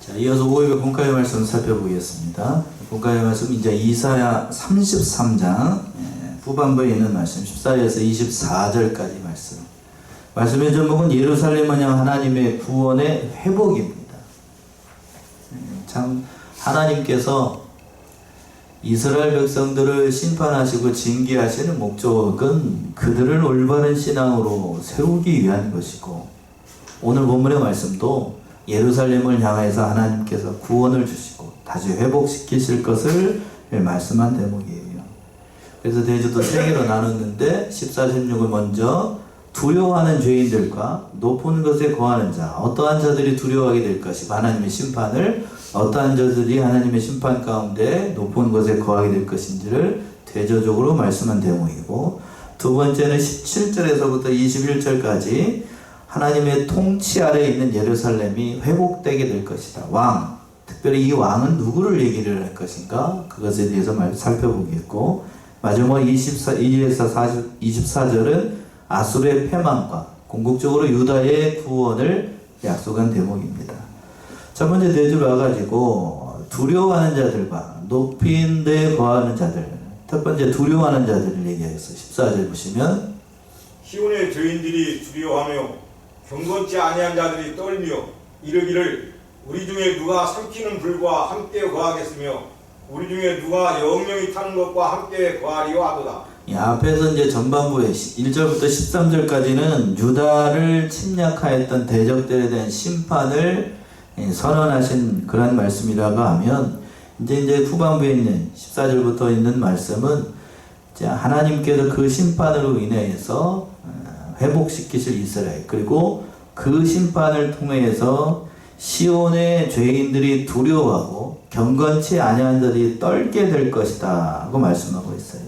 자, 이어서 5일의 본가의 말씀 살펴보겠습니다. 본가의 말씀 이제 이사야 33장 후반부에 있는 말씀 14절에서 24절까지 말씀. 말씀의 제목은 예루살렘은 향 하나님의 구원의 회복입니다. 참 하나님께서 이스라엘 백성들을 심판하시고 징계하시는 목적은 그들을 올바른 신앙으로 세우기 위한 것이고, 오늘 본문의 말씀도 예루살렘을 향해서 하나님께서 구원을 주시고 다시 회복시키실 것을 말씀한 대목이에요. 그래서 대주도 세 개로 나눴는데 14, 16을 먼저 두려워하는 죄인들과 높은 것에 거하는 자, 어떠한 자들이 두려워하게 될 것이고 하나님의 심판을, 어떠한 자들이 하나님의 심판 가운데 높은 것에 거하게 될 것인지를 대조적으로 말씀한 대목이고, 두 번째는 17절에서부터 21절까지 하나님의 통치 아래에 있는 예루살렘이 회복되게 될 것이다. 왕, 특별히 이 왕은 누구를 얘기를 할 것인가? 그것에 대해서 살펴보겠고, 마지막 22에서 24절은 아수르의 패망과 궁극적으로 유다의 구원을 약속한 대목입니다. 첫 번째 대주로 와가지고 두려워하는 자들과 높인 데에 거하는 자들, 첫 번째 두려워하는 자들을 얘기하였어요. 14절 보시면 시온의 죄인들이 두려워하며 경건치 아니한 자들이 떨며 이르기를 우리 중에 누가 삼키는 불과 함께 거하겠으며 우리 중에 누가 영영이 타는 것과 함께 거하리요 하도다. 앞에서 이제 전반부에 1절부터 13절까지는 유다를 침략하였던 대적들에 대한 심판을 선언하신 그런 말씀이라고 하면, 이제 후반부에 있는 14절부터 있는 말씀은 하나님께서 그 심판으로 인해서 회복시키실 이스라엘, 그리고 그 심판을 통해서 시온의 죄인들이 두려워하고 경건치 아니한 자들이 떨게 될 것이다 하고 말씀하고 있어요.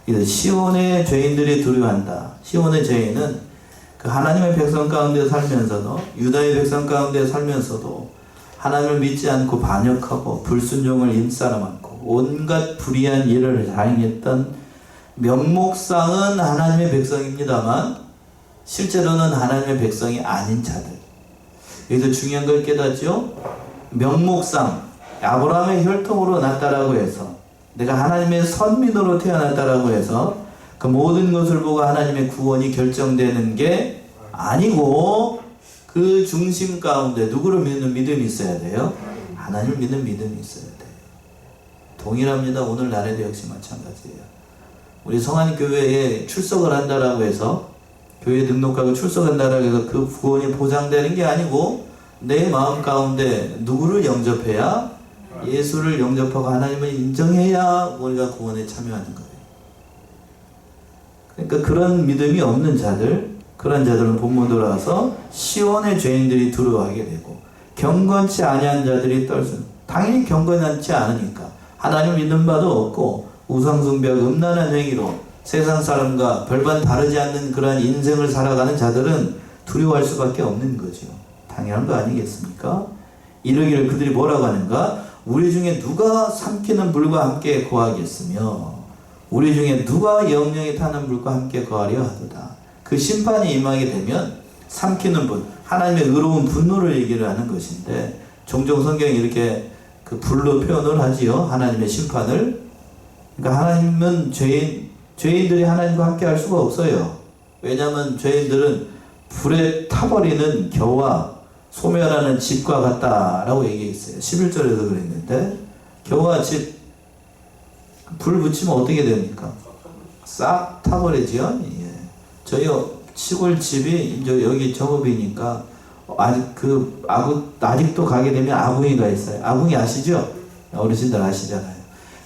그래서 시온의 죄인들이 두려워한다. 시온의 죄인은 그 하나님의 백성 가운데 살면서도, 유다의 백성 가운데 살면서도 하나님을 믿지 않고 반역하고 불순종을 임사로 많고 온갖 불의한 일을 자행했던, 명목상은 하나님의 백성입니다만 실제로는 하나님의 백성이 아닌 자들. 여기서 중요한 걸 깨닫죠. 명목상 아브라함의 혈통으로 났다라고 해서, 내가 하나님의 선민으로 태어났다라고 해서 그 모든 것을 보고 하나님의 구원이 결정되는 게 아니고, 그 중심 가운데 누구를 믿는 믿음이 있어야 돼요? 하나님을 믿는 믿음이 있어야 돼요. 동일합니다. 오늘날에도 역시 마찬가지예요. 우리 성안 교회에 출석을 한다라고 해서, 교회에 등록하고 출석한다라고 해서 그 구원이 보장되는 게 아니고, 내 마음 가운데 누구를 영접해야? 예수를 영접하고 하나님을 인정해야 우리가 구원에 참여하는 거예요. 그러니까 그런 믿음이 없는 자들, 그런 자들은 본문 돌아와서 시온의 죄인들이 두려워하게 되고, 경건치 아니한 자들이 떨sun. 당연히 경건치 않으니까 하나님 믿는 바도 없고 우상숭배하고 음란한 행위로 세상 사람과 별반 다르지 않는 그러한 인생을 살아가는 자들은 두려워할 수밖에 없는 거죠. 당연한 거 아니겠습니까? 이러기를 그들이 뭐라고 하는가? 우리 중에 누가 삼키는 불과 함께 거하겠으며 우리 중에 누가 영영이 타는 불과 함께 거하려 하도다. 그 심판이 임하게 되면 삼키는 불, 하나님의 의로운 분노를 얘기를 하는 것인데, 종종 성경이 이렇게 그 불로 표현을 하지요. 하나님의 심판을. 그러니까 하나님은 죄인들이 하나님과 함께 할 수가 없어요. 왜냐하면 죄인들은 불에 타버리는 겨와 소멸하는 집과 같다라고 얘기했어요. 11절에도 그랬는데, 겨와 집, 불 붙이면 어떻게 됩니까? 싹 타버리죠. 예. 저희 시골 집이 이제 여기 정읍이니까 아직도 가게 되면 아궁이가 있어요. 아궁이 아시죠? 어르신들 아시잖아요.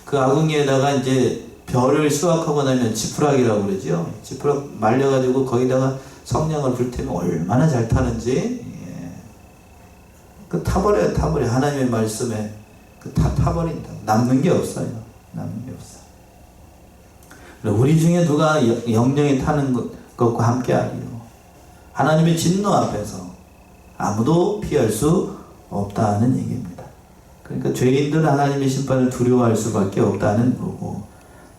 그 아궁이에다가 이제 벼를 수확하고 나면 지푸라기라고 그러죠. 지푸라기 말려가지고 거기다가 성냥을 불태면 얼마나 잘 타는지. 예. 그 타버려요. 하나님의 말씀에 그 다 타버린다. 남는 게 없어요. 남는 게 없어요. 우리 중에 누가 영영이 타는 것과 함께 하리요. 하나님의 진노 앞에서 아무도 피할 수 없다는 얘기입니다. 그러니까 죄인들은 하나님의 심판을 두려워할 수밖에 없다는 거고,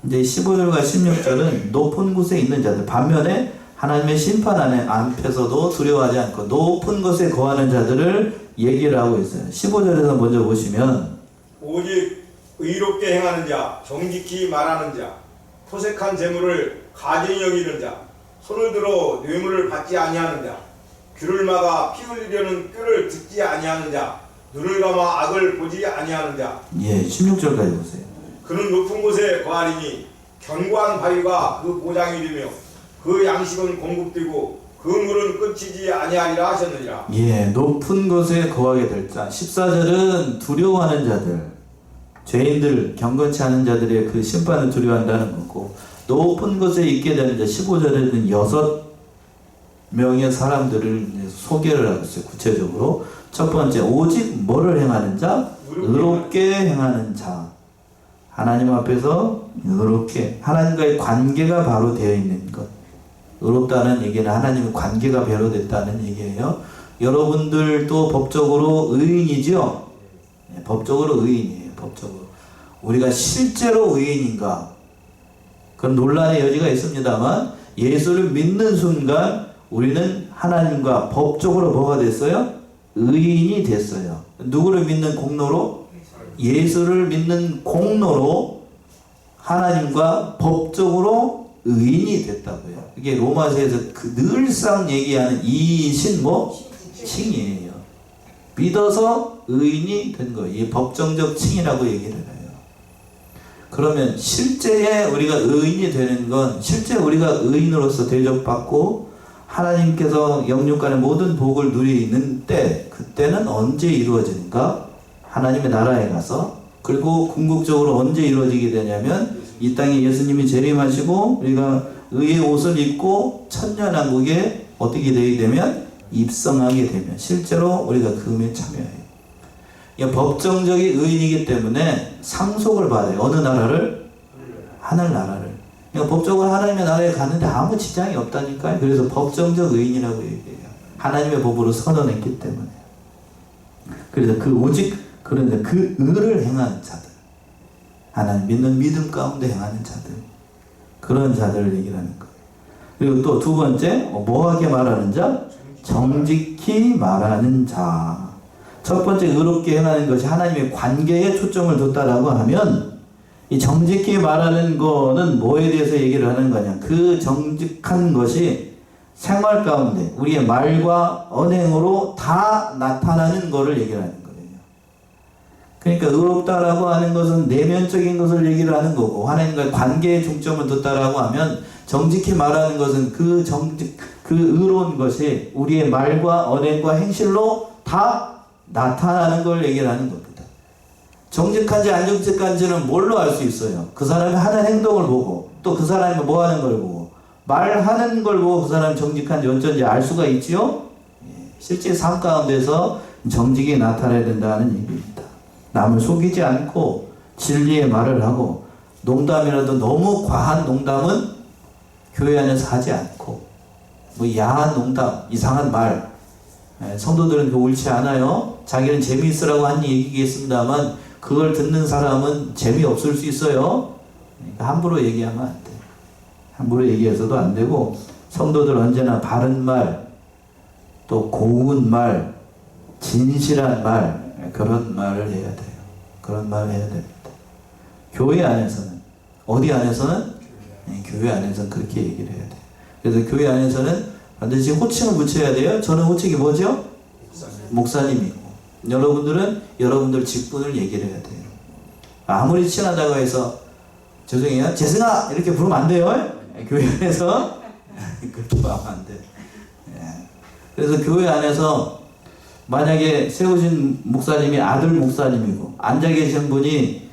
이제 15절과 16절은 높은 곳에 있는 자들, 반면에 하나님의 심판 앞에서도 두려워하지 않고 높은 곳에 거하는 자들을 얘기를 하고 있어요. 15절에서 먼저 보시면 오직 의롭게 행하는 자, 정직히 말하는 자, 토색한 재물을 가증히 여기는 자, 손을 들어 뇌물을 받지 아니하는 자, 귀를 막아 피 흘리려는 꾀를 듣지 아니하는 자, 눈을 감아 악을 보지 아니하는 자. 예, 16절까지 보세요. 그는 높은 곳에 거하리니 견고한 바위가 그 보장이 되며 그 양식은 공급되고 그 물은 끊기지 아니하리라 하셨느니라. 예, 높은 곳에 거하게 될 자. 14절은 두려워하는 자들, 죄인들, 경건치 않은 자들의 그 심판을 두려워한다는 거고, 높은 곳에 있게 되는 자. 15절에는 6명의 사람들을 소개를 하고 있어요. 구체적으로 첫 번째, 오직 뭐를 행하는 자? 의롭게 행하는 자. 하나님 앞에서 의롭게, 하나님과의 관계가 바로 되어 있는 것. 의롭다는 얘기는 하나님의 관계가 배로 됐다는 얘기예요. 여러분들도 법적으로 의인이죠? 네, 법적으로 의인이에요. 법적으로. 우리가 실제로 의인인가? 그런 논란의 여지가 있습니다만 예수를 믿는 순간 우리는 하나님과 법적으로 뭐가 됐어요? 의인이 됐어요. 누구를 믿는 공로로? 예수를 믿는 공로로 하나님과 법적으로 의인이 됐다고요. 이게 로마서에서 늘상 얘기하는 이신 칭이에요. 믿어서 의인이 된 거예요. 이 법정적 칭이라고 얘기를 해요. 그러면 실제에 우리가 의인이 되는 건 실제 우리가 의인으로서 대접받고 하나님께서 영육간의 모든 복을 누리는 때, 그때는 언제 이루어지는가? 하나님의 나라에 가서. 그리고 궁극적으로 언제 이루어지게 되냐면 이 땅에 예수님이 재림하시고 우리가 의의 옷을 입고 천년왕국에 어떻게 되게 되면 입성하게 되면 실제로 우리가 그 은혜에 참여해요. 법정적인 의인이기 때문에 상속을 받아요. 어느 나라를? 하늘나라를. 그러니까 법적으로 하나님의 나라에 가는데 아무 지장이 없다니까요. 그래서 법정적 의인이라고 얘기해요. 하나님의 법으로 선언했기 때문에. 그래서 그런데 그 의를 행하는 자들, 하나님 믿는 믿음 가운데 행하는 자들, 그런 자들을 얘기를 하는 거예요. 그리고 또 두 번째, 뭐하게 말하는 자? 정직히 말하는 자. 첫 번째 의롭게 행하는 것이 하나님의 관계에 초점을 뒀다라고 하면 이 정직히 말하는 거는 뭐에 대해서 얘기를 하는 거냐? 그 정직한 것이 생활 가운데 우리의 말과 언행으로 다 나타나는 것을 얘기를 하는 거예요. 그러니까 의롭다라고 하는 것은 내면적인 것을 얘기를 하는 거고, 하나님과 관계에 중점을 뒀다라고 하면 정직히 말하는 것은 그 의로운 것이 우리의 말과 언행과 행실로 다 나타나는 걸 얘기를 하는 겁니다. 정직한지 안 정직한지는 뭘로 알 수 있어요? 그 사람이 하는 행동을 보고, 또 그 사람이 뭐 하는 걸 보고, 말하는 걸 보고 그 사람이 정직한지 어쩐지 알 수가 있지요? 실제 삶 가운데서 정직이 나타나야 된다는 얘기입니다. 남을 속이지 않고 진리의 말을 하고, 농담이라도 너무 과한 농담은 교회 안에서 하지 않고, 뭐 야한 농담, 이상한 말, 성도들은 옳지 않아요. 자기는 재미있으라고 한 얘기겠습니다만 그걸 듣는 사람은 재미없을 수 있어요. 그러니까 함부로 얘기하면 안 돼. 함부로 얘기해서도 안 되고, 성도들 언제나 바른 말, 또 고운 말, 진실한 말, 그런 말을 해야 돼요. 그런 말을 해야 됩니다. 교회 안에서는, 어디 안에서는? 교회 안에서는 그렇게 얘기를 해야 돼요. 그래서 교회 안에서는 반드시 호칭을 붙여야 돼요. 저는 호칭이 뭐죠? 목사님이고, 여러분들은 여러분들 직분을 얘기를 해야 돼요. 아무리 친하다고 해서 죄송해요, 재승아 이렇게 부르면 안 돼요. 교회 안에서 그렇게 하면 안 돼. 그래서 교회 안에서 만약에 세우신 목사님이 아들 목사님이고 앉아 계신 분이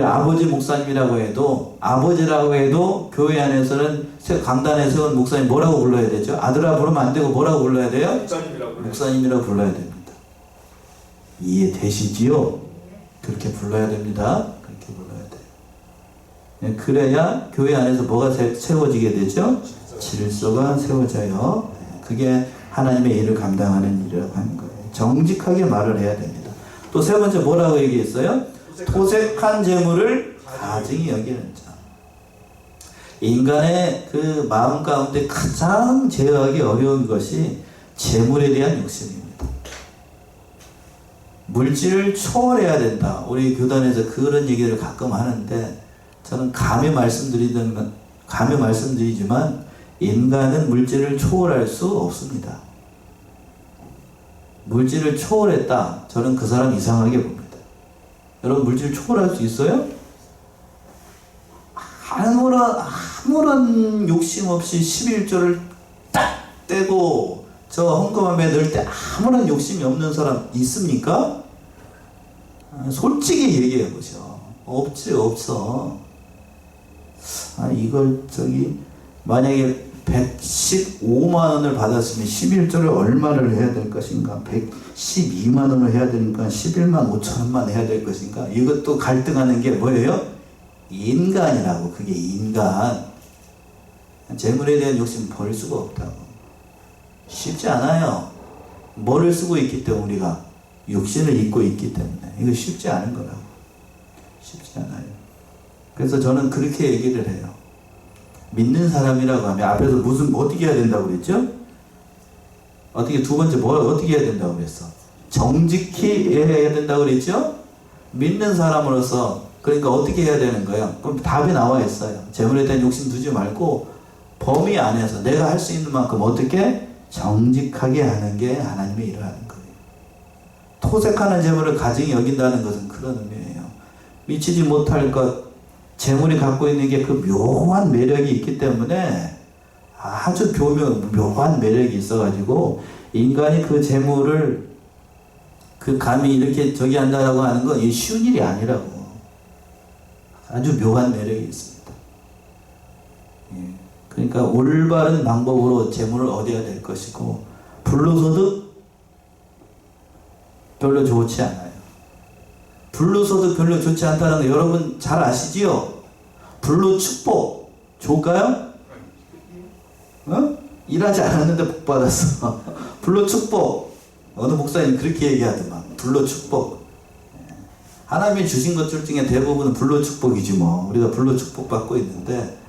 아버지 목사님이라고 해도, 아버지라고 해도 교회 안에서는 강단에 세운 목사님 뭐라고 불러야 되죠? 아들아 부르면 안 되고 뭐라고 불러야 돼요? 목사님이라고 불러야 됩니다. 이해되시지요? 그렇게 불러야 됩니다. 그렇게 불러야 돼요. 그래야 교회 안에서 뭐가 세워지게 되죠? 질서가 세워져요. 그게 하나님의 일을 감당하는 일이라고 하는 거예요. 정직하게 말을 해야 됩니다. 또 세 번째 뭐라고 얘기했어요? 토색한 재물을 가증히 여기는 자. 인간의 그 마음 가운데 가장 제어하기 어려운 것이 재물에 대한 욕심입니다. 물질을 초월해야 된다. 우리 교단에서 그런 얘기를 가끔 하는데 저는 감히 말씀드리지만 인간은 물질을 초월할 수 없습니다. 물질을 초월했다. 저는 그 사람 이상하게 봅니다. 여러분 물질 초월할 수 있어요? 아무런 욕심 없이 11조를 딱 떼고 저 헌금함에 넣을 때 아무런 욕심이 없는 사람 있습니까? 솔직히 얘기해 보죠. 없어. 이걸 만약에 115만 원을 받았으면 11조를 얼마를 해야 될 것인가? 112만 원을 해야 되니까 11만 5천 원만 해야 될 것인가? 이것도 갈등하는 게 뭐예요? 인간이라고. 그게 인간. 재물에 대한 욕심 버릴 수가 없다고. 쉽지 않아요. 뭐를 쓰고 있기 때문에 우리가 육신을 입고 있기 때문에 이거 쉽지 않은 거라고. 쉽지 않아요. 그래서 저는 그렇게 얘기를 해요. 믿는 사람이라고 하면 앞에서 어떻게 해야 된다고 그랬죠? 두 번째 어떻게 해야 된다고 그랬어? 정직히 해야 된다고 그랬죠? 믿는 사람으로서 그러니까 어떻게 해야 되는 거예요? 그럼 답이 나와 있어요. 재물에 대한 욕심 두지 말고 범위 안에서 내가 할 수 있는 만큼 어떻게 정직하게 하는 게 하나님의 일을 하는 거예요. 토색하는 재물을 가증히 여긴다는 것은 그런 의미예요. 미치지 못할 것, 재물이 갖고 있는 게 그 묘한 매력이 있기 때문에 아주 묘한 매력이 있어가지고 인간이 그 재물을 감히 이렇게 한다라고 하는 건 쉬운 일이 아니라고. 아주 묘한 매력이 있습니다. 그러니까 올바른 방법으로 재물을 얻어야 될 것이고 불로소득 별로 좋지 않아요. 불로소득 별로 좋지 않다는 거 여러분 잘 아시지요? 불로축복 좋을까요? 일하지 않았는데 복 받았어. 불로축복. 어느 목사님 그렇게 얘기하더만. 불로축복. 하나님이 주신 것들 중에 대부분은 불로축복이지 뭐. 우리가 불로축복 받고 있는데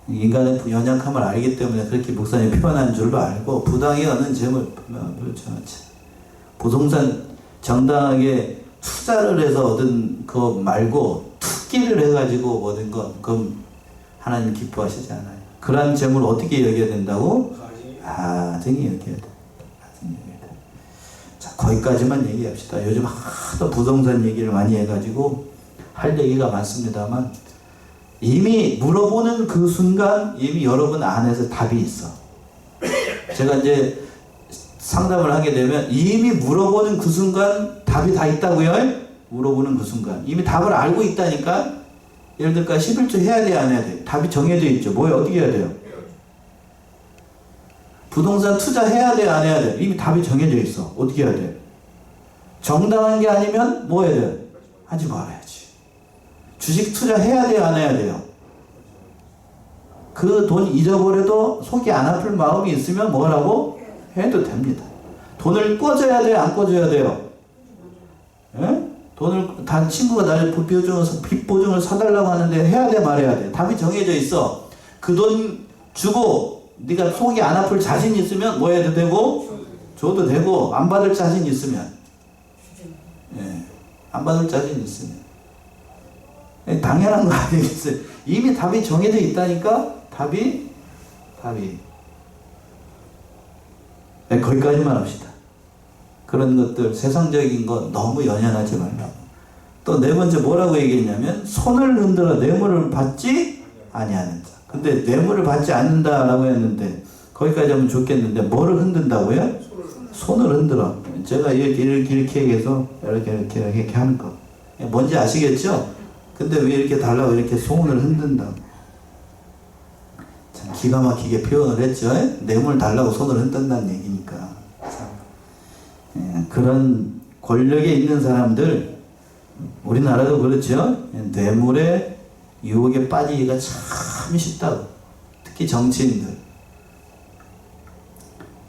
인간의 연약함을 알기 때문에 그렇게 목사님이 표현한 줄로 알고 부당히 얻는 재물 부동산 정당하게 투자를 해서 얻은 거 말고 투기를 해가지고 얻은 건 그건 하나님 기뻐하시지 않아요. 그러한 재물을 어떻게 여겨야 된다고? 가증히 여겨야 돼. 자, 거기까지만 얘기합시다. 요즘 하도 부동산 얘기를 많이 해가지고 할 얘기가 많습니다만 이미 물어보는 그 순간 이미 여러분 안에서 답이 있어. 제가 이제 상담을 하게 되면 이미 물어보는 그 순간 답이 다 있다고요? 물어보는 그 순간 이미 답을 알고 있다니까. 예를 들까 11조 해야 돼 안 해야 돼? 답이 정해져 있죠. 어떻게 해야 돼요? 부동산 투자해야 돼 안 해야 돼? 이미 답이 정해져 있어. 어떻게 해야 돼? 정당한 게 아니면 뭐 해야 돼? 하지 말아야지. 주식 투자해야 돼요 안 해야 돼요? 그 돈 잊어버려도 속이 안 아플 마음이 있으면 뭐라고? 해도 됩니다. 돈을 꿔줘야 돼요 안 꿔줘야 돼요? 돈을 단 친구가 나를 빚 보증을 사달라고 하는데 해야 돼 말해야 돼? 답이 정해져 있어. 그 돈 주고 네가 속이 안 아플 자신 있으면 뭐 해도 되고 줘도 되고 안 받을 자신 있으면 안 받을 자신 있으면 당연한 거 아니겠어요? 이미 답이 정해져 있다니까. 답이 거기까지만 합시다. 그런 것들 세상적인 거 너무 연연하지 말라고. 또 네 번째 뭐라고 얘기했냐면 손을 흔들어 뇌물을 받지 아니하는 자. 근데 뇌물을 받지 않는다라고 했는데 거기까지 하면 좋겠는데 뭐를 흔든다고요? 손을 흔들어. 제가 이렇게 얘기해서 이렇게 하는 거 뭔지 아시겠죠? 근데 왜 이렇게 달라고 이렇게 손을 흔든다. 참 기가 막히게 표현을 했죠. 뇌물 달라고 손을 흔든다는 얘기니까. 그런 권력에 있는 사람들 우리나라도 그렇죠. 뇌물의 유혹에 빠지기가 참 쉽다고. 특히 정치인들.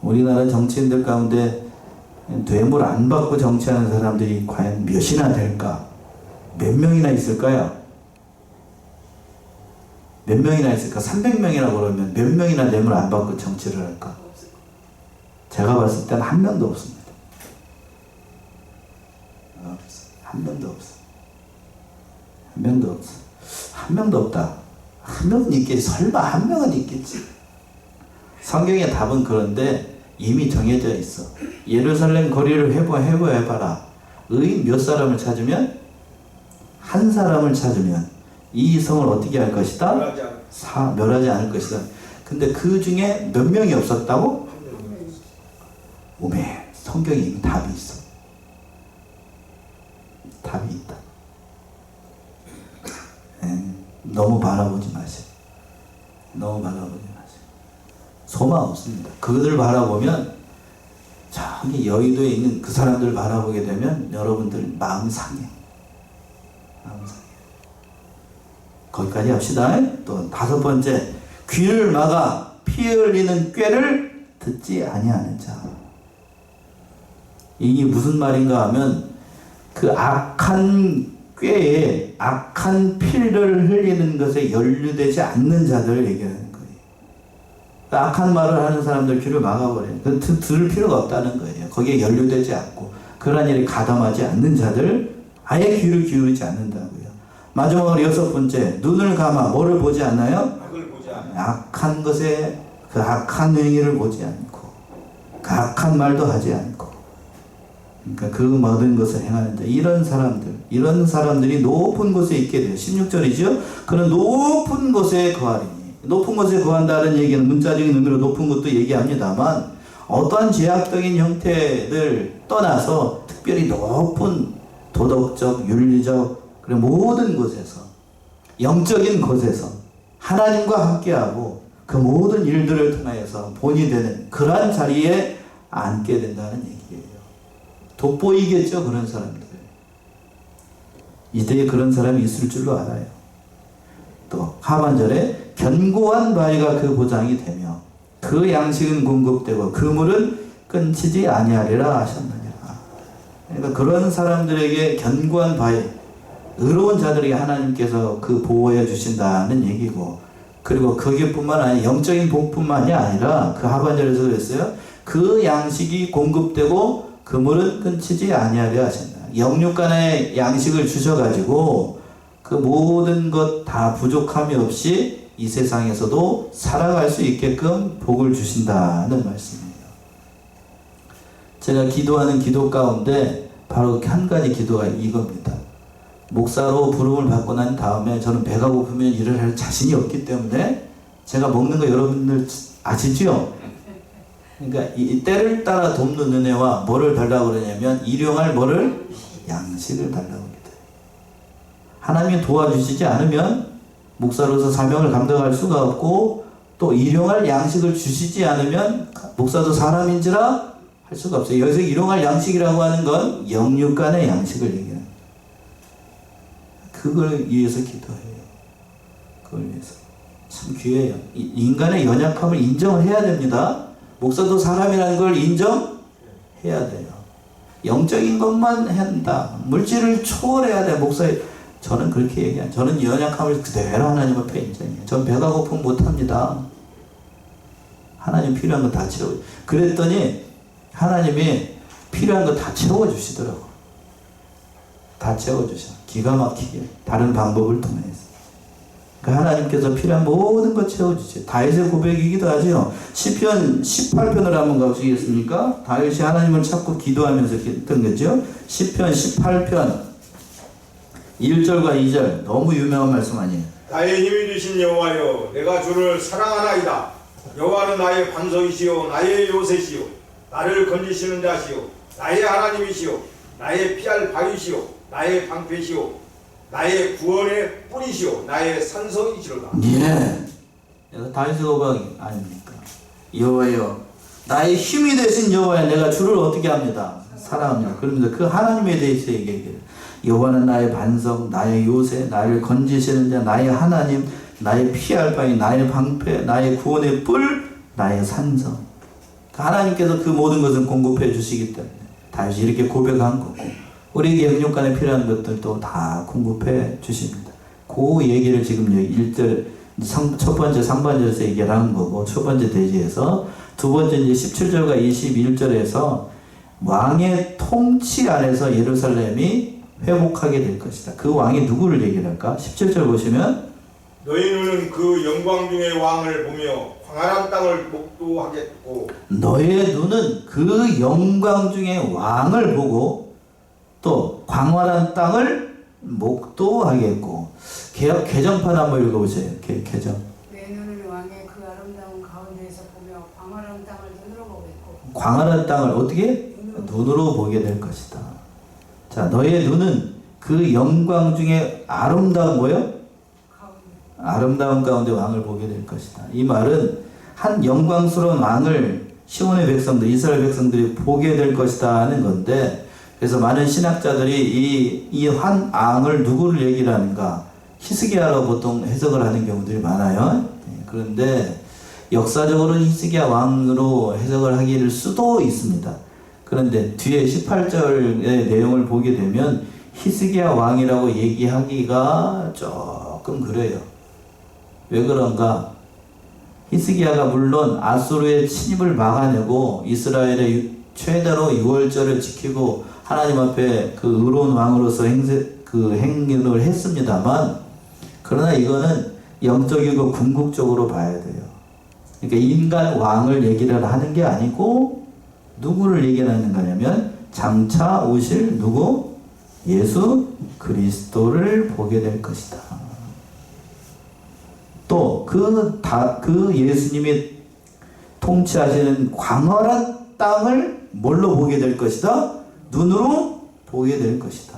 우리나라 정치인들 가운데 뇌물 안 받고 정치하는 사람들이 과연 몇이나 될까? 몇 명이나 있을까요? 몇 명이나 있을까? 300명이나 그러면 몇 명이나 뇌물 안 받고 정치를 할까? 제가 봤을 때는 한 명도 없습니다. 한 명도 없어. 한 명도 없어. 한 명도 없다. 한 명은 있겠지. 설마 한 명은 있겠지. 성경의 답은 그런데 이미 정해져 있어. 예루살렘 거리를 해봐라. 의인 몇 사람을 찾으면? 한 사람을 찾으면 이 성을 어떻게 할 것이다? 멸하지 않을 것이다. 근데 그 중에 몇 명이 없었다고? 오메, 성경에 이미 답이 있어. 답이 있다. 너무 바라보지 마세요. 너무 바라보지 마세요. 소망 없습니다. 그들 바라보면 저기 여의도에 있는 그 사람들 바라보게 되면 여러분들 마음 상해. 마음 상해. 거기까지 합시다. 또 5번째, 귀를 막아 피 흘리는 꾀를 듣지 아니하는 자. 이게 무슨 말인가 하면 그 악한 꾀에 악한 피를 흘리는 것에 연루되지 않는 자들을 얘기하는 거예요. 악한 말을 하는 사람들 귀를 막아버려요. 들을 필요가 없다는 거예요. 거기에 연루되지 않고 그러한 일에 가담하지 않는 자들 아예 귀를 기울이지 않는다고요. 마지막으로 6번째, 눈을 감아 뭐를 보지 않나요? 악한 것에 그 악한 행위를 보지 않고 그 악한 말도 하지 않고 그러니까 그 모든 것을 행하는 자, 이런 사람들이 높은 곳에 있게 돼요. 16절이죠. 그는 높은 곳에 거하리니. 높은 곳에 거한다는 얘기는 문자적인 의미로 높은 곳도 얘기합니다만 어떠한 제약적인 형태를 떠나서 특별히 높은 도덕적, 윤리적 그리고 모든 곳에서 영적인 곳에서 하나님과 함께하고 그 모든 일들을 통하여서 본이 되는 그러한 자리에 앉게 된다는 얘기예요. 돋보이겠죠, 그런 사람들. 이때에 그런 사람이 있을 줄로 알아요. 또 하반절에 견고한 바위가 그 보장이 되며 그 양식은 공급되고 그 물은 끊치지 아니하리라 하셨느니라. 그러니까 그런 사람들에게 견고한 바위, 의로운 자들에게 하나님께서 그 보호해 주신다는 얘기고, 그리고 거기뿐만 아니라 영적인 복뿐만이 아니라 그 하반절에서 그랬어요. 그 양식이 공급되고 그물은 끊치지 아니하려 하셨나. 영육간의 양식을 주셔가지고 그 모든 것 다 부족함이 없이 이 세상에서도 살아갈 수 있게끔 복을 주신다는 말씀이에요. 제가 기도하는 기도 가운데 바로 한 가지 기도가 이겁니다. 목사로 부름을 받고 난 다음에 저는 배가 고프면 일을 할 자신이 없기 때문에 제가 먹는 거 여러분들 아시죠? 그러니까 이 때를 따라 돕는 은혜와 뭐를 달라고 그러냐면 일용할 뭐를? 양식을 달라고 합니다. 하나님이 도와주시지 않으면 목사로서 사명을 감당할 수가 없고 또 일용할 양식을 주시지 않으면 목사도 사람인지라 할 수가 없어요. 여기서 일용할 양식이라고 하는 건 영육간의 양식을 얘기해요. 그걸 위해서 기도해요. 그걸 위해서. 참 귀해요. 인간의 연약함을 인정을 해야 됩니다. 목사도 사람이라는 걸 인정해야 돼요. 영적인 것만 한다. 물질을 초월해야 돼. 목사의 저는 그렇게 얘기해요. 저는 연약함을 그대로 하나님 앞에 인정해요. 전 배가 고프면 못합니다. 하나님 필요한 거 다 채워. 그랬더니 하나님이 필요한 거 다 채워주시더라고. 다 채워주셔. 기가 막히게 다른 방법을 통해서. 그러니까 하나님께서 필요한 모든 것 채워주세요. 다윗의 고백이기도 하죠. 시편 18편을 한번 가보시겠습니까? 다윗이 하나님을 찾고 기도하면서 했던 거죠. 시편 18편 1절과 2절 너무 유명한 말씀 아니에요. 나의 힘이 되신 여호와여, 내가 주를 사랑하나이다. 여호와는 나의 반석이시요 나의 요새시요 나를 건지시는 자시요 나의 하나님이시요 나의 피할 바위시요 나의 방패시요 나의 구원의 뿌리시오 나의 산성이시로다. 예. 다윗의 고백 아닙니까? 여호와여, 나의 힘이 되신 여호와여, 내가 주를 어떻게 합니다? 사랑합니다. 그러면서 그 하나님에 대해서 얘기해요. 여호와는 나의 반석, 나의 요새, 나를 건지시는 자, 나의 하나님, 나의 피할 바위, 나의 방패, 나의 구원의 뿔, 나의 산성. 하나님께서 그 모든 것을 공급해 주시기 때문에 다윗이 이렇게 고백한 거고, 우리에게 영육간에 필요한 것들도 다 공급해 주십니다. 그 얘기를 지금 1절 첫 번째 상반절에서 얘기를 하는 거고, 첫 번째 대지에서, 두 번째 이제 17절과 21절에서 왕의 통치 안에서 예루살렘이 회복하게 될 것이다. 그 왕이 누구를 얘기를 할까? 17절 보시면 너희 눈은 그 영광 중의 왕을 보며 광활한 땅을 목도하겠고 너의 눈은 그 영광 중에 왕을 보고 또 광활한 땅을 목도하겠고. 개정판 한번 읽어보세요. 개정. 내 눈을 왕의 그 아름다운 가운데에서 보며 광활한 땅을 눈으로 보겠고. 광활한 땅을 어떻게? 눈으로 보게 될 것이다. 자, 너의 눈은 그 영광 중에 아름다운 뭐요? 가운데. 아름다운 가운데 왕을 보게 될 것이다. 이 말은 한 영광스러운 왕을 시온의 백성들, 이스라엘 백성들이 보게 될 것이다 하는 건데, 그래서 많은 신학자들이 이 한 왕을 누구를 얘기를 하는가? 히스기야로 보통 해석을 하는 경우들이 많아요. 그런데 역사적으로는 히스기야 왕으로 해석을 하기를 수도 있습니다. 그런데 뒤에 18절의 내용을 보게 되면 히스기야 왕이라고 얘기하기가 조금 그래요. 왜 그런가? 히스기야가 물론 아수르의 침입을 막아내고 이스라엘의 최대로 유월절을 지키고 하나님 앞에 그 의로운 왕으로서 행위를 했습니다만, 그러나 이거는 영적이고 궁극적으로 봐야 돼요. 그러니까 인간 왕을 얘기를 하는 게 아니고 누구를 얘기를 하는 거냐면 장차 오실 누구? 예수 그리스도를 보게 될 것이다. 또 그 예수님이 통치하시는 광활한 땅을 뭘로 보게 될 것이다? 눈으로 보게 될 것이다.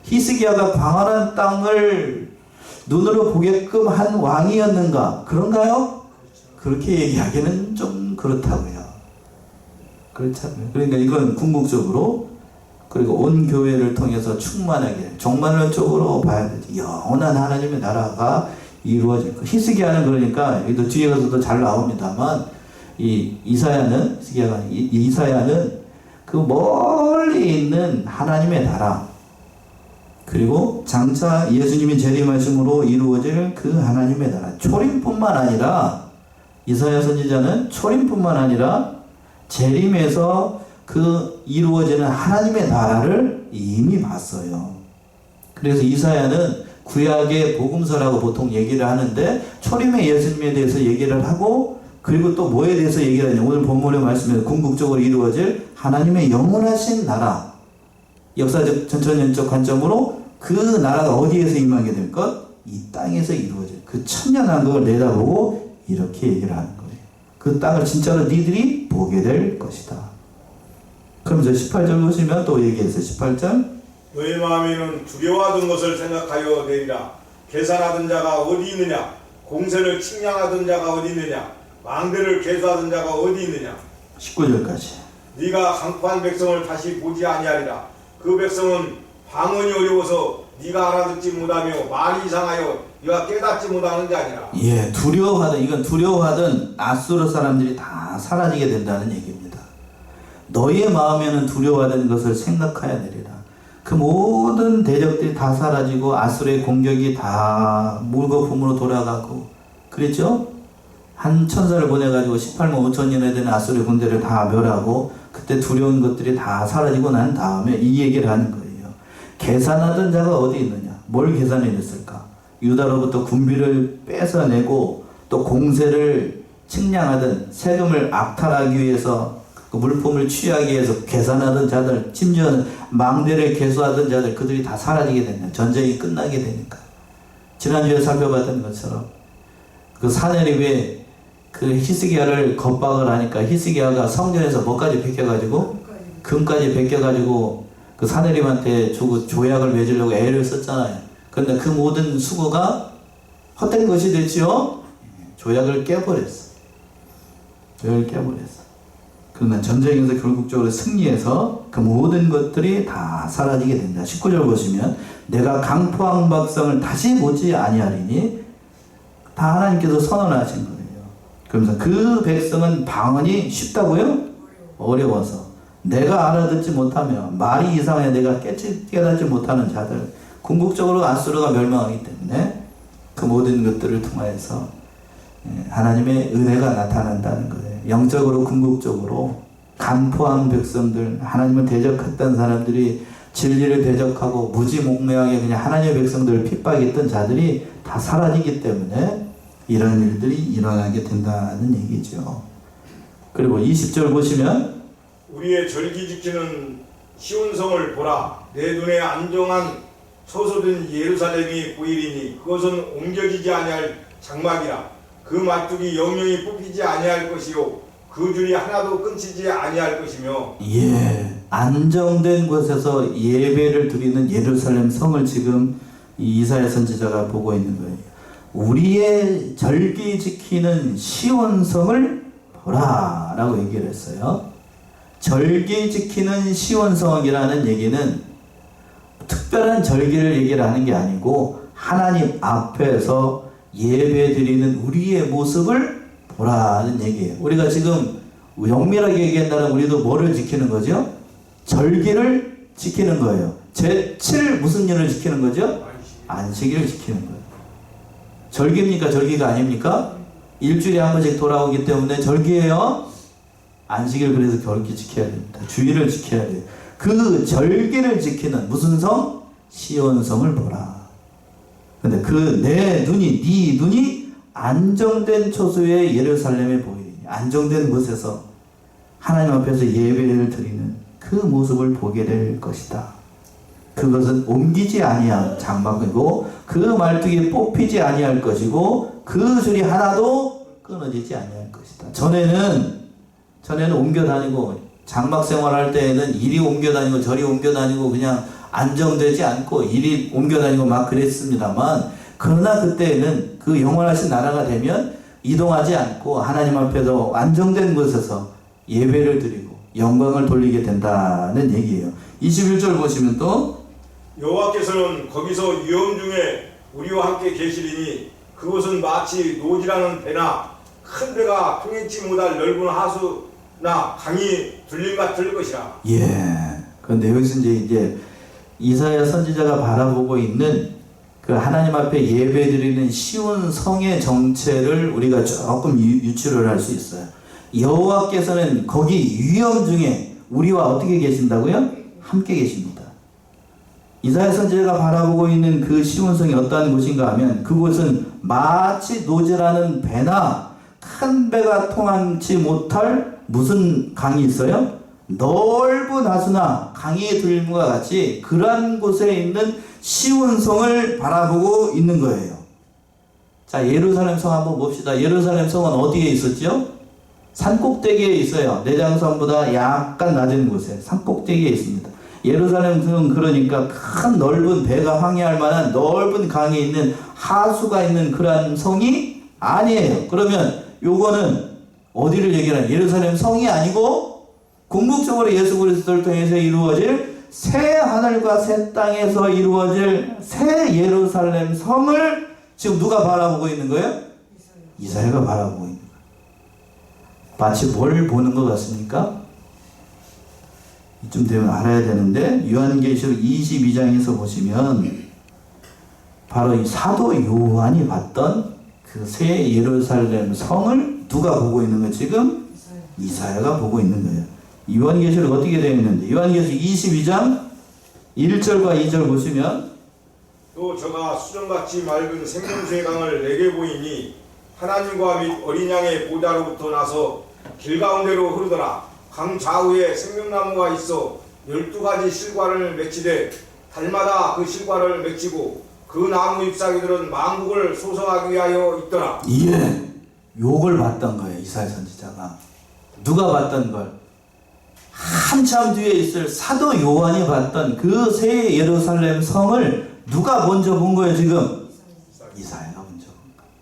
히스기야가 광활한 땅을 눈으로 보게끔 한 왕이었는가? 그런가요? 그렇게 얘기하기는 좀 그렇다고요. 그렇잖아요. 그러니까 이건 궁극적으로, 그리고 온 교회를 통해서 충만하게 종말론적으로 봐야 되지. 영원한 하나님의 나라가 이루어질 것. 히스기야는 그러니까 여기도 뒤에 가서도 잘 나옵니다만, 이사야는 그 멀리 있는 하나님의 나라, 그리고 장차 예수님이 재림하심으로 이루어질 그 하나님의 나라, 초림뿐만 아니라 이사야 선지자는 초림뿐만 아니라 재림에서 그 이루어지는 하나님의 나라를 이미 봤어요. 그래서 이사야는 구약의 복음서라고 보통 얘기를 하는데, 초림의 예수님에 대해서 얘기를 하고, 그리고 또 뭐에 대해서 얘기를 하냐, 오늘 본문의 말씀에 궁극적으로 이루어질 하나님의 영원하신 나라, 역사적 전천년적 관점으로 그 나라가 어디에서 임하게 될 것? 이 땅에서 이루어질 그 천년왕국을 내다보고 이렇게 얘기를 하는 거예요. 그 땅을 진짜로 니들이 보게 될 것이다. 그럼 이제 18절 보시면 또 얘기했어요. 18절. 너희 마음에는 두려워하던 것을 생각하여 내리라. 계산하던 자가 어디 있느냐? 공세를 측량하던 자가 어디 있느냐? 망대를 계수하던 자가 어디 있느냐? 19절까지. 네가 강포한 백성을 다시 보지 아니하리라. 그 백성은 방언이 어려워서 네가 알아듣지 못하며 말이 이상하여 네가 깨닫지 못하는 자니라. 예, 이건 두려워하던 아수르 사람들이 다 사라지게 된다는 얘기입니다. 너희의 마음에는 두려워하던 것을 생각하여 내리라. 그 모든 대적들이 다 사라지고 아수르의 공격이 다 물거품으로 돌아가고 그랬죠? 한 천사를 보내가지고 18만 5천년에 되는 아수르의 군대를 다 멸하고, 그때 두려운 것들이 다 사라지고 난 다음에 이 얘기를 하는 거예요. 계산하던 자가 어디 있느냐? 뭘 계산해냈을까? 유다로부터 군비를 뺏어내고 또 공세를 측량하던, 세금을 악탈하기 위해서 그 물품을 취하기 위해서 계산하던 자들, 심지어는 망대를 계수하던 자들, 그들이 다 사라지게 된다. 전쟁이 끝나게 되니까. 지난주에 살펴봤던 것처럼 그 사내립에 그 히스기야를 겁박을 하니까 히스기야가 성전에서 뭐까지 베껴가지고? 금까지 베껴가지고 그 사내립한테 주고 조약을 맺으려고 애를 썼잖아요. 그런데 그 모든 수고가 헛된 것이 됐지요? 조약을 깨버렸어. 조약을 깨버렸어. 그러나 전쟁에서 결국적으로 승리해서 그 모든 것들이 다 사라지게 된다. 19절 보시면 내가 강포한 백성을 다시 보지 아니하리니, 다 하나님께서 선언하신 거예요. 그러면서 그 백성은 방언이 쉽다고요? 어려워서. 내가 알아듣지 못하며 말이 이상해 내가 깨닫지 못하는 자들, 궁극적으로 아수르가 멸망하기 때문에 그 모든 것들을 통하여서 하나님의 은혜가 나타난다는 거예요. 영적으로 궁극적으로 간포한 백성들, 하나님을 대적했던 사람들이 진리를 대적하고 무지몽매하게 그냥 하나님의 백성들을 핍박했던 자들이 다 사라지기 때문에 이런 일들이 일어나게 된다는 얘기죠. 그리고 20절 보시면 우리의 절기 지키는 시온성을 보라. 내 눈에 안정한 소소된 예루살렘이 보이리니 그것은 옮겨지지 아니할 장막이라. 그 마뚝이 영영이 뽑히지 아니할 것이요 그 줄이 하나도 끊치지 아니할 것이며. 안정된 곳에서 예배를 드리는 예루살렘 성을 지금 이사야 선지자가 보고 있는 거예요. 우리의 절기 지키는 시온성을 보라 라고 얘기를 했어요. 절기 지키는 시온성이라는 얘기는 특별한 절기를 얘기를 하는 게 아니고 하나님 앞에서 예배 드리는 우리의 모습을 보라는 얘기예요. 우리가 지금 영밀하게 얘기한다면 우리도 뭐를 지키는 거죠? 절기를 지키는 거예요. 제7 무슨 일을 지키는 거죠? 안식일을 지키는 거예요. 절기입니까? 절기가 아닙니까? 일주일에 한 번씩 돌아오기 때문에 절기예요. 안식일 그래서 절기 지켜야 됩니다. 주일을 지켜야 돼요. 그 절기를 지키는 무슨 성? 시온성을 보라. 근데 그 내 눈이, 네 눈이 안정된 초소의 예루살렘에 보이리니, 안정된 곳에서 하나님 앞에서 예배를 드리는 그 모습을 보게 될 것이다. 그것은 옮기지 아니한 장막이고 그 말뚝이 뽑히지 아니할 것이고 그 줄이 하나도 끊어지지 아니할 것이다. 전에는 옮겨 다니고 장막 생활할 때에는 이리 옮겨 다니고 저리 옮겨 다니고 그냥 안정되지 않고 이리 옮겨 다니고 막 그랬습니다만, 그러나 그때에는 그 영원하신 나라가 되면 이동하지 않고 하나님 앞에서 안정된 곳에서 예배를 드리고 영광을 돌리게 된다는 얘기예요. 21절 보시면 또 여호와께서는 거기서 위험 중에 우리와 함께 계시리니 그곳은 마치 노지라는 배나 큰 배가 통행치 못할 넓은 하수나 강이 들림 같을 것이라. 그런데 여기서 이제 이사야 선지자가 바라보고 있는 그 하나님 앞에 예배드리는 시온 성의 정체를 우리가 조금 유추를 할 수 있어요. 여호와께서는 거기 위험 중에 우리와 어떻게 계신다고요? 함께 계십니다. 이사야 선지자가 바라보고 있는 그 시온성이 어떠한 곳인가 하면 그곳은 마치 노제라는 배나 큰 배가 통하지 못할 무슨 강이 있어요? 넓은 하수나 강의 들림과 같이 그러한 곳에 있는 시온성을 바라보고 있는 거예요. 자, 예루살렘 성 한번 봅시다. 예루살렘 성은 어디에 있었죠? 산꼭대기에 있어요. 내장성보다 약간 낮은 곳에 산꼭대기에 있습니다. 예루살렘 성은 그러니까 큰 넓은 배가 항해할 만한 넓은 강이 있는 하수가 있는 그러한 성이 아니에요. 그러면 요거는 어디를 얘기하는? 예루살렘 성이 아니고 궁극적으로 예수 그리스도를 통해서 이루어질 새 하늘과 새 땅에서 이루어질 새 예루살렘 성을 지금 누가 바라보고 있는 거예요? 이사야가 바라보고 있는 거예요. 마치 뭘 보는 것 같습니까? 이쯤 되면 알아야 되는데 요한계시록 22장에서 보시면 바로 이 사도 요한이 봤던 그 새 예루살렘 성을 누가 보고 있는 거예요? 지금 이사야가 보고 있는 거예요. 요한계시록 어떻게 되어 있는데 요한계시록 22장 1절과 2절 보시면 또 저가 수정같이 맑은 생명수의 강을 내게 보이니 하나님과 및 어린 양의 보좌로부터 나서 길 가운데로 흐르더라. 강 좌우에 생명나무가 있어 12가지 실과를 맺히되 달마다 그 실과를 맺히고 그 나무 잎사귀들은 만국을 소성하기 위하여 있더라. 요걸 봤던 거예요. 이사야 선지자가. 누가 봤던 걸? 한참 뒤에 있을 사도 요한이 봤던 그 새 예루살렘 성을 누가 먼저 본 거예요 지금? 이사야가 먼저 본 거예요.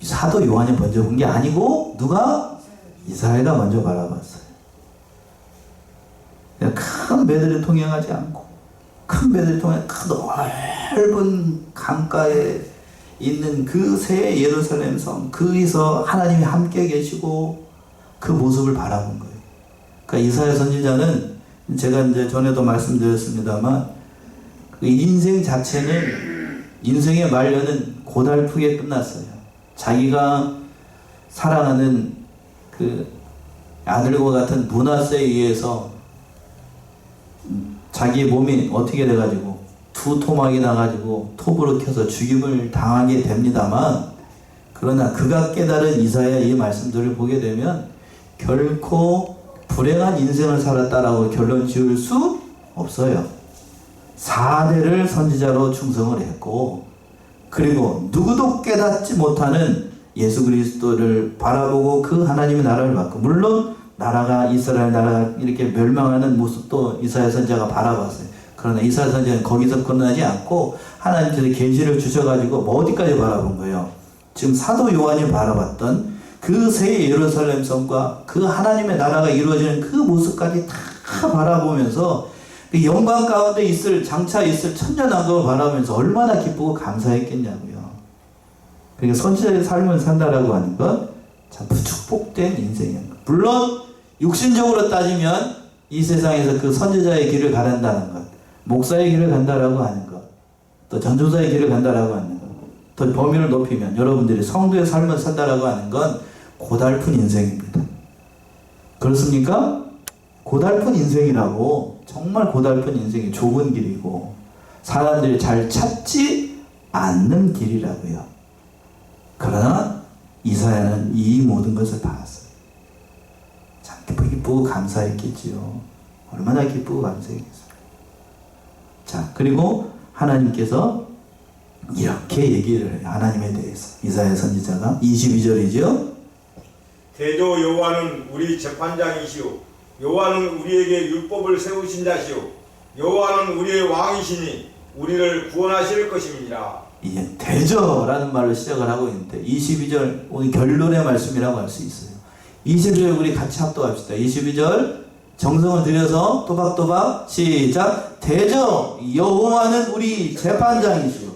사도 요한이 먼저 본 게 아니고 누가? 이사야가 먼저 바라봤어요. 큰 배들이 통행하지 않고 큰 배들이 통해 큰 넓은 강가에 있는 그 새 예루살렘 성, 거기서 하나님이 함께 계시고 그 모습을 바라본 거예요. 그러니까 이사야 선지자는 제가 이제 전에도 말씀드렸습니다만 그 인생 자체는 인생의 말년은 고달프게 끝났어요. 자기가 사랑하는 그 아들과 같은 문하세에 의해서 자기 몸이 어떻게 돼가지고 두 토막이 나가지고 톱으로 켜서 죽임을 당하게 됩니다만, 그러나 그가 깨달은 이사야 이 말씀들을 보게 되면 결코 불행한 인생을 살았다라고 결론 지을 수 없어요. 4대를 선지자로 충성을 했고, 그리고 누구도 깨닫지 못하는 예수 그리스도를 바라보고 그 하나님의 나라를 받고, 물론 나라가 이스라엘 나라가 이렇게 멸망하는 모습도 이사야 선지자가 바라봤어요. 그러나 이사야 선지자는 거기서 끝나지 않고 하나님께서 계시를 주셔가지고 뭐 어디까지 바라본 거예요? 지금 사도 요한이 바라봤던 그 새 예루살렘 성과 그 하나님의 나라가 이루어지는 그 모습까지 다 바라보면서 그 영광 가운데 장차 있을 천년왕국을 바라보면서 얼마나 기쁘고 감사했겠냐고요. 그러니까 선지자의 삶을 산다라고 하는 건 참 축복된 인생이에요. 물론 육신적으로 따지면 이 세상에서 그 선지자의 길을 가른다는 것, 목사의 길을 간다라고 하는 것, 또 전도사의 길을 간다라고 하는 것, 더 범위를 높이면 여러분들이 성도의 삶을 산다라고 하는 건 고달픈 인생입니다. 그렇습니까? 고달픈 인생이라고, 정말 고달픈 인생이 좁은 길이고 사람들이 잘 찾지 않는 길이라고요. 그러나 이사야는 이 모든 것을 봤어요. 참 기쁘고 감사했겠지요. 얼마나 기쁘고 감사했겠어요. 자, 그리고 하나님께서 이렇게 얘기를 해요. 하나님에 대해서 이사야 선지자가 22절이죠. 대저 여호와는 우리 재판장이시오. 여호와는 우리에게 율법을 세우신 자시오. 여호와는 우리의 왕이시니 우리를 구원하실 것입니다. 이게 대저라는 말로 시작을 하고 있는데 22절 오늘 결론의 말씀이라고 할 수 있어요. 22절 우리 같이 합독합시다. 22절 정성을 들여서 또박또박 시작. 대저 여호와는 우리 재판장이시오.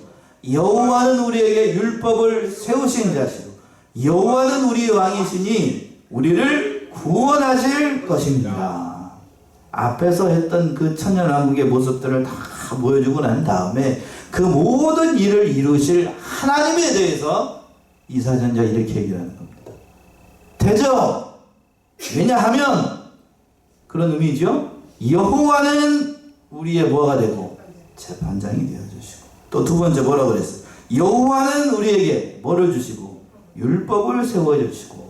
여호와는 우리에게 율법을 세우신 자시오. 여호와는 우리 왕이시니 우리를 구원하실 것입니다. 앞에서 했던 그 천년왕국의 모습들을 다 보여주고 난 다음에 그 모든 일을 이루실 하나님에 대해서 이사야전자 이렇게 얘기하는 겁니다. 대저! 왜냐하면 그런 의미죠. 여호와는 우리의 뭐가 되고 재판장이 되어주시고, 또 두 번째 뭐라고 그랬어요? 여호와는 우리에게 뭐를 주시고 율법을 세워주시고,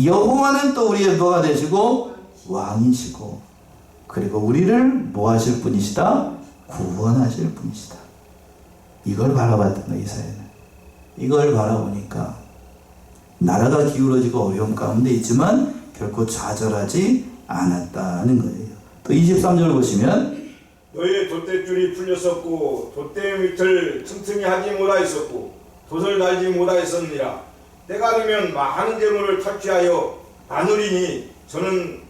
여호와는 또 우리의 뭐가 되시고 왕이시고, 그리고 우리를 뭐 하실 분이시다? 구원하실 분이시다. 이걸 바라봤던 거예요, 이사야는. 이걸 바라보니까 나라가 기울어지고 어려움 가운데 있지만 결코 좌절하지 않았다는 거예요. 또 23절 보시면 너희의 돛대줄이 풀렸었고 돛대 밑을 튼튼히 하지 못하였었고 돛을 달지 못하였었느니라. 때가 되면 많은 재물을 탈취하여 나누리니 저는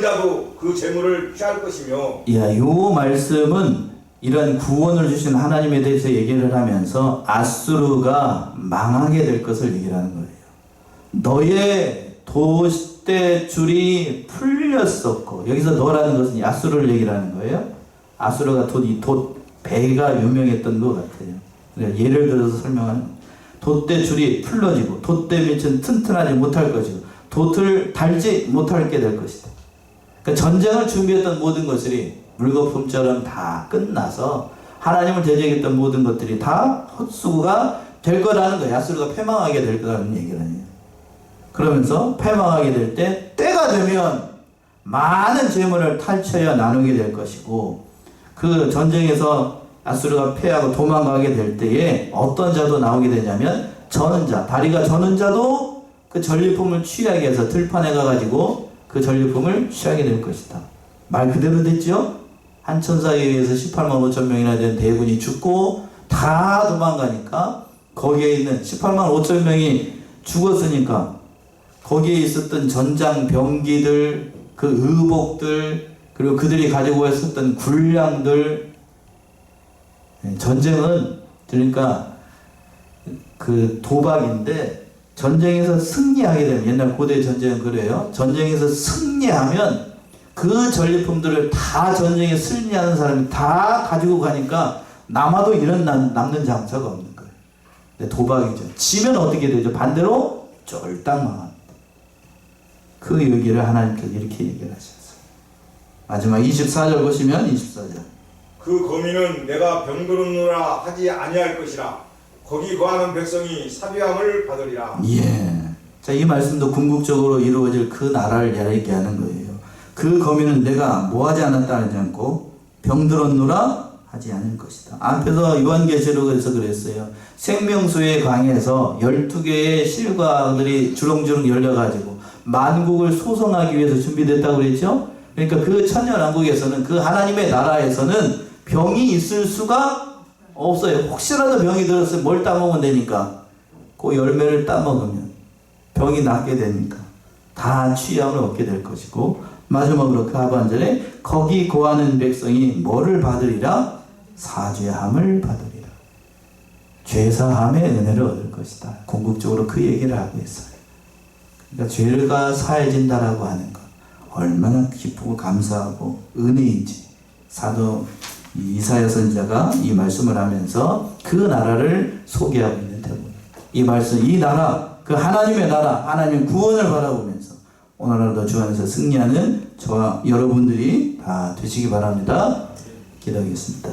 자도 그 재물을 취할 것이며. 요 말씀은 이런 구원을 주신 하나님에 대해서 얘기를 하면서 아수르가 망하게 될 것을 얘기를 하는 거예요. 너의 돛대줄이 풀렸었고, 여기서 너라는 것은 아수르를 얘기를 하는 거예요. 아수르가 배가 유명했던 것 같아요. 그러니까 예를 들어서 설명하는, 돛대줄이 풀러지고 돛대 밑은 튼튼하지 못할 것이고 돛을 달지 못하게 될 것이다. 그러니까 전쟁을 준비했던 모든 것들이 물거품처럼 다 끝나서 하나님을 대적했던 모든 것들이 다 헛수고가 될 거라는 거예요. 아수르가 패망하게 될 거라는 얘기를 해요. 그러면서 패망하게 될 때, 때가 되면 많은 재물을 탈취하여 나누게 될 것이고, 그 전쟁에서 아수르가 패하고 도망가게 될 때에 어떤 자도 나오게 되냐면 저는 자, 다리가 저는 자도 그 전리품을 취하게 해서 들판에 가가지고 그 전리품을 취하게 될 것이다. 말 그대로 됐죠? 한 천사에 의해서 18만 5천 명이나 된 대군이 죽고 다 도망가니까 거기에 있는 18만 5천 명이 죽었으니까 거기에 있었던 전장 병기들, 그 의복들, 그리고 그들이 가지고 있었던 군량들, 전쟁은 그러니까 그 도박인데, 전쟁에서 승리하게 되면, 옛날 고대 전쟁은 그래요. 전쟁에서 승리하면 그 전리품들을 다 전쟁에 승리하는 사람이 다 가지고 가니까 남아도 이런 남는 장사가 없는 거예요. 근데 도박이죠. 지면 어떻게 되죠? 반대로 쫄딱 망합니다. 그 얘기를 하나님께서 이렇게 얘기를 하셨어요. 마지막 24절 보시면 24절. 그 거민은 내가 병들었노라 하지 아니할 것이라. 거기 거하는 백성이 사비함을 받으리라. 예. 자, 이 말씀도 궁극적으로 이루어질 그 나라를 얘기하는 거예요. 그 거민은 내가 뭐하지 않았다 하지 않고 병들었노라 하지 않을 것이다. 앞에서 요한계시록에서 그랬어요. 생명수의 강에서 12개의 실과들이 주렁주렁 열려가지고 만국을 소성하기 위해서 준비됐다고 그랬죠. 그러니까 그 천년왕국에서는, 그 하나님의 나라에서는 병이 있을 수가 없어요. 혹시라도 병이 들었으면 뭘 따먹으면 되니까, 그 열매를 따먹으면 병이 낫게 되니까 다 취함을 얻게 될 것이고, 마지막으로 그 하반절에 거기 거하는 백성이 뭐를 받으리라? 사죄함을 받으리라. 죄사함의 은혜를 얻을 것이다. 궁극적으로 그 얘기를 하고 있어요. 그러니까 죄가 사해진다라고 하는 것, 얼마나 기쁘고 감사하고 은혜인지 사도 이사야 선지자가 이 말씀을 하면서 그 나라를 소개하고 있는 대목입니다. 이 말씀, 이 나라, 그 하나님의 나라, 하나님의 구원을 바라보면서 오늘날도 주 안에서 승리하는 저와 여러분들이 다 되시기 바랍니다. 기도하겠습니다.